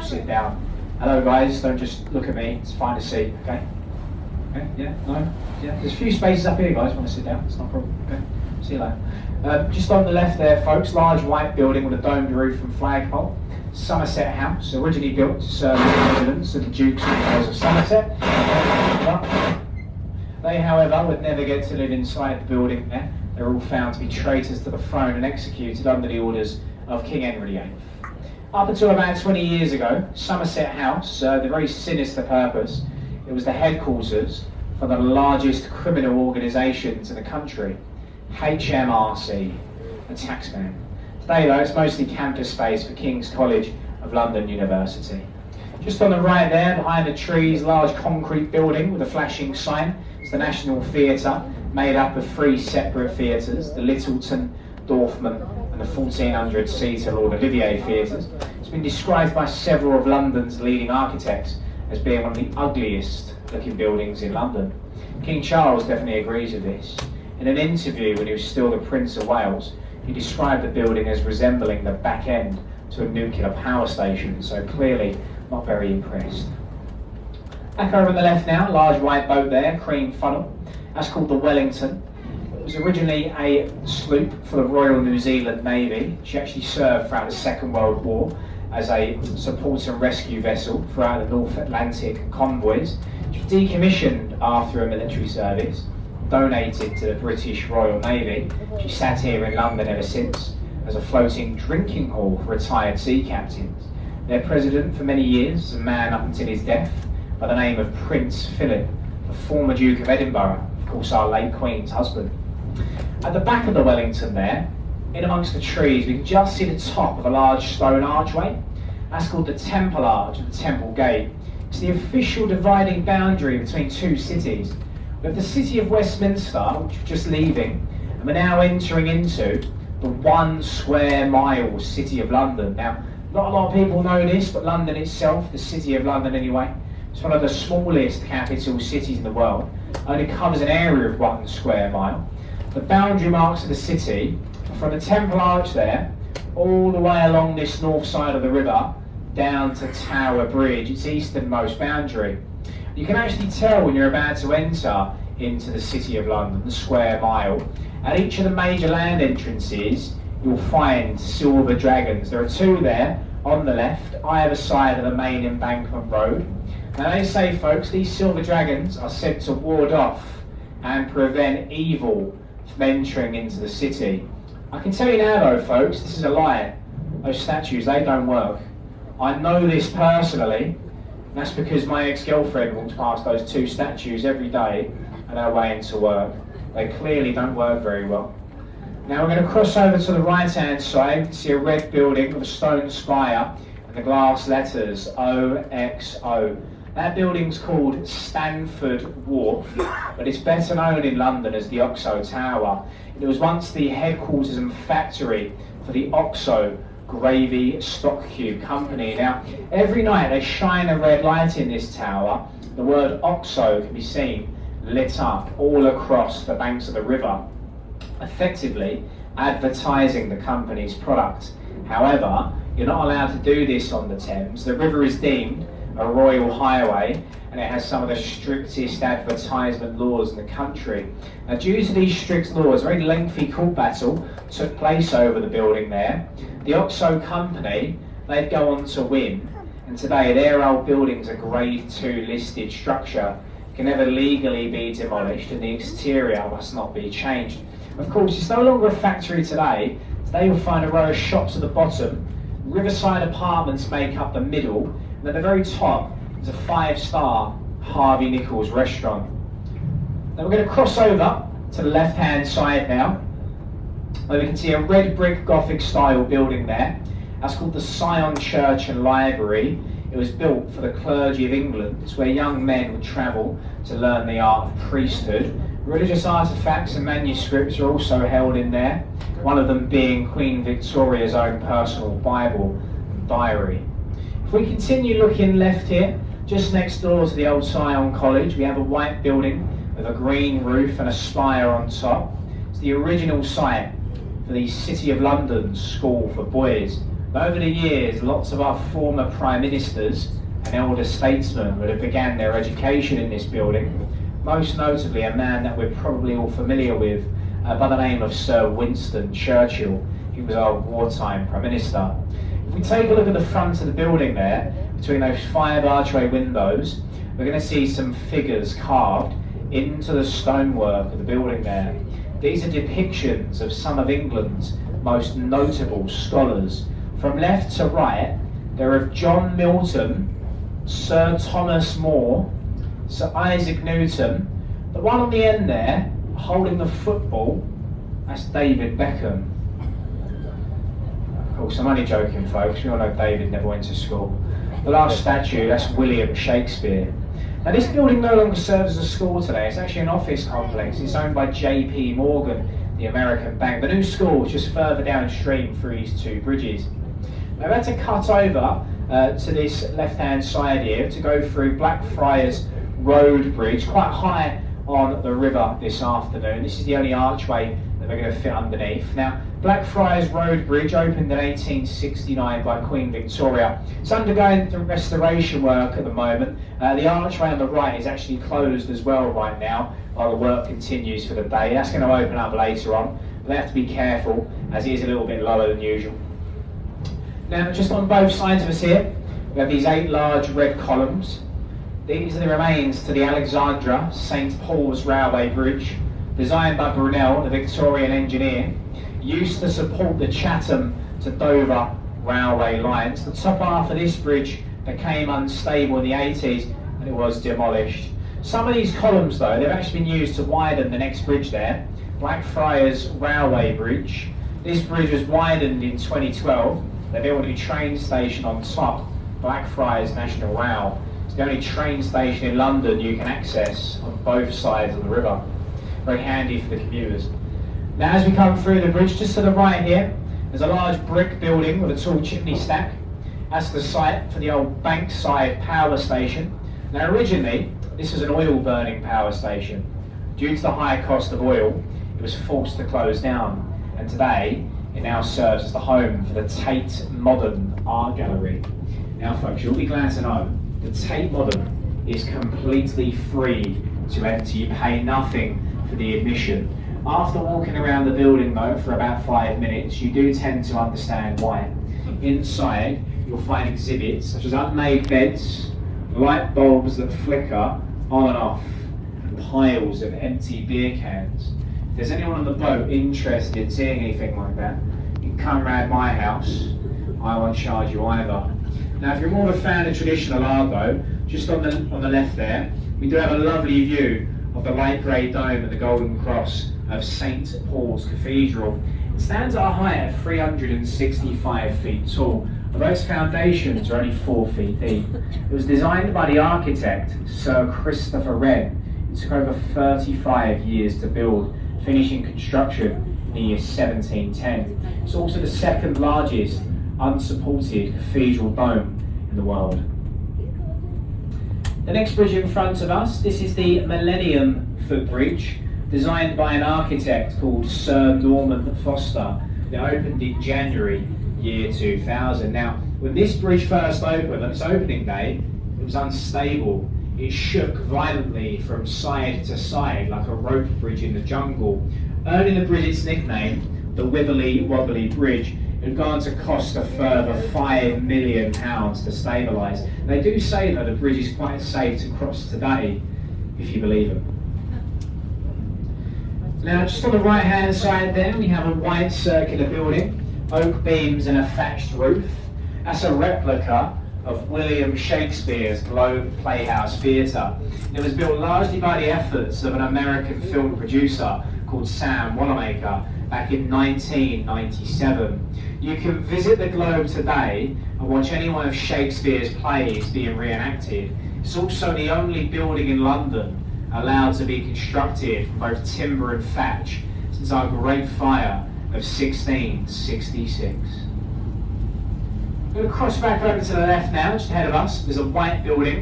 all sit down. Hello guys, don't just look at me, it's find a seat, okay? Okay, yeah, no? Yeah, there's a few spaces up here guys, want to sit down, it's not a problem, okay? See you later. Just on the left there folks, large white building with a domed roof and flagpole. Somerset House, originally built to serve the residents of the Dukes and Earls of Somerset. They, however, would never get to live inside the building there. They were all found to be traitors to the throne and executed under the orders of King Henry VIII. Up until about 20 years ago, Somerset House served a very sinister purpose. It was the headquarters for the largest criminal organisations in the country, HMRC, the taxman. Today though, it's mostly campus space for King's College of London University. Just on the right there, behind the trees, large concrete building with a flashing sign. It's the National Theatre, made up of 3 separate theatres, the Littleton, Dorfman and the 1400-seater Lord Olivier theatres. It's been described by several of London's leading architects as being one of the ugliest looking buildings in London. King Charles definitely agrees with this. In an interview when he was still the Prince of Wales, he described the building as resembling the back end to a nuclear power station, so clearly not very impressed. Back over on the left now, large white boat there, cream funnel. That's called the Wellington. It was originally a sloop for the Royal New Zealand Navy. She actually served throughout the Second World War as a support and rescue vessel throughout the North Atlantic convoys. She was decommissioned after her military service, donated to the British Royal Navy. She sat here in London ever since as a floating drinking hall for retired sea captains. Their president for many years, a man up until his death, by the name of Prince Philip, the former Duke of Edinburgh, of course our late Queen's husband. At the back of the Wellington there, in amongst the trees, we can just see the top of a large stone archway. That's called the Temple Arch, or the Temple Gate. It's the official dividing boundary between 2 cities. We have the city of Westminster, which we're just leaving, and we're now entering into the 1 square mile city of London. Now, not a lot of people know this, but London itself, the city of London anyway, it's one of the smallest capital cities in the world. Only covers an area of 1 square mile. The boundary marks of the city, from the Temple Arch there, all the way along this north side of the river, down to Tower Bridge, its easternmost boundary. You can actually tell when you're about to enter into the City of London, the square mile. At each of the major land entrances, you'll find silver dragons. There are 2 there on the left, either side of the main embankment road. Now they say, folks, these silver dragons are said to ward off and prevent evil from entering into the city. I can tell you now though, folks, this is a lie. Those statues, they don't work. I know this personally. That's because my ex-girlfriend walks past those 2 statues every day on her way into work. They clearly don't work very well. Now we're going to cross over to the right-hand side. You can see a red building with a stone spire and the glass letters OXO. That building's called Stanford Wharf, but it's better known in London as the Oxo Tower. It was once the headquarters and factory for the Oxo Gravy Stock Cube Company. Now, every night they shine a red light in this tower. The word OXO can be seen lit up all across the banks of the river, effectively advertising the company's product. However, you're not allowed to do this on the Thames. The river is deemed a royal highway and it has some of the strictest advertisement laws in the country. Now, due to these strict laws, a very lengthy court battle took place over the building there. The Oxo company, they'd go on to win, and today their old building's a grade 2 listed structure, can never legally be demolished, and the exterior must not be changed. Of course, it's no longer a factory today. Today you'll find a row of shops at the bottom. Riverside Apartments make up the middle, and at the very top is a 5-star Harvey Nichols restaurant. Now we're going to cross over to the left-hand side now, where we can see a red brick Gothic style building there. That's called the Sion Church and Library. It was built for the clergy of England. It's where young men would travel to learn the art of priesthood. Religious artefacts and manuscripts are also held in there, one of them being Queen Victoria's own personal Bible and diary. If we continue looking left here, just next door to the old Sion College, we have a white building with a green roof and a spire on top. It's the original site for the City of London School for Boys, But over the years, lots of our former prime ministers and elder statesmen would have began their education in this building, most notably a man that we're probably all familiar with by the name of Sir Winston Churchill. He was our wartime prime minister. If we take a look at the front of the building there, between those 5 archway windows, we're going to see some figures carved into the stonework of the building there. These are depictions of some of England's most notable scholars. From left to right, there are John Milton, Sir Thomas More, Sir Isaac Newton. The one on the end there, holding the football, that's David Beckham. Of course, I'm only joking, folks. We all know David never went to school. The last statue, that's William Shakespeare. Now, this building no longer serves as a school today. It's actually an office complex. It's owned by J.P. Morgan, the American bank. The new school is just further downstream through these 2 bridges. Now, I've had to cut over to this left-hand side here to go through Blackfriars Road Bridge, quite high on the river this afternoon. This is the only archway that we're going to fit underneath. Now, Blackfriars Road Bridge opened in 1869 by Queen Victoria. It's undergoing restoration work at the moment. The archway on the right is actually closed as well right now while the work continues for the day. That's going to open up later on, but they have to be careful as it is a little bit lower than usual. Now, just on both sides of us here, we have these 8 large red columns. These are the remains to the Alexandra St Paul's Railway Bridge, designed by Brunel, the Victorian engineer, used to support the Chatham to Dover railway lines. The top half of this bridge became unstable in the 80s and it was demolished. Some of these columns, though, they've actually been used to widen the next bridge there, Blackfriars Railway Bridge. This bridge was widened in 2012. They built a new train station on top, Blackfriars National Rail. It's the only train station in London you can access on both sides of the river. Very handy for the commuters. Now, as we come through the bridge, just to the right here, there's a large brick building with a tall chimney stack. That's the site for the old Bankside power station. Now, originally, this was an oil-burning power station. Due to the high cost of oil, it was forced to close down. And today, it now serves as the home for the Tate Modern Art Gallery. Now, folks, you'll be glad to know the Tate Modern is completely free to enter. You pay nothing for the admission. After walking around the building, though, for about 5 minutes, you do tend to understand why. Inside, you'll find exhibits such as unmade beds, light bulbs that flicker on and off, and piles of empty beer cans. If there's anyone on the boat interested in seeing anything like that, you can come round my house. I won't charge you either. Now, if you're more of a fan of traditional art, though, just on the left there, we do have a lovely view of the light grey dome and the golden cross of St Paul's Cathedral. It stands at a height of 365 feet tall, although its foundations are only 4 feet deep. It was designed by the architect Sir Christopher Wren. It took over 35 years to build, finishing construction in the year 1710. It's also the 2nd largest unsupported cathedral dome in the world. The next bridge in front of us, this is the Millennium Footbridge, designed by an architect called Sir Norman Foster. It opened in January year 2000. Now, when this bridge first opened, on its opening day, it was unstable. It shook violently from side to side like a rope bridge in the jungle, earning the bridge its nickname, the Wibbly Wobbly Bridge. It had gone to cost a further £5 million to stabilise. They do say that the bridge is quite safe to cross today, if you believe them. Now, just on the right hand side there, we have a white circular building, oak beams and a thatched roof. That's a replica of William Shakespeare's Globe Playhouse Theatre. It was built largely by the efforts of an American film producer called Sam Wanamaker back in 1997. You can visit the Globe today and watch any one of Shakespeare's plays being reenacted. It's also the only building in London allowed to be constructed from both timber and thatch since our Great Fire of 1666. I'm going to cross back over to the left now, just ahead of us. There's a white building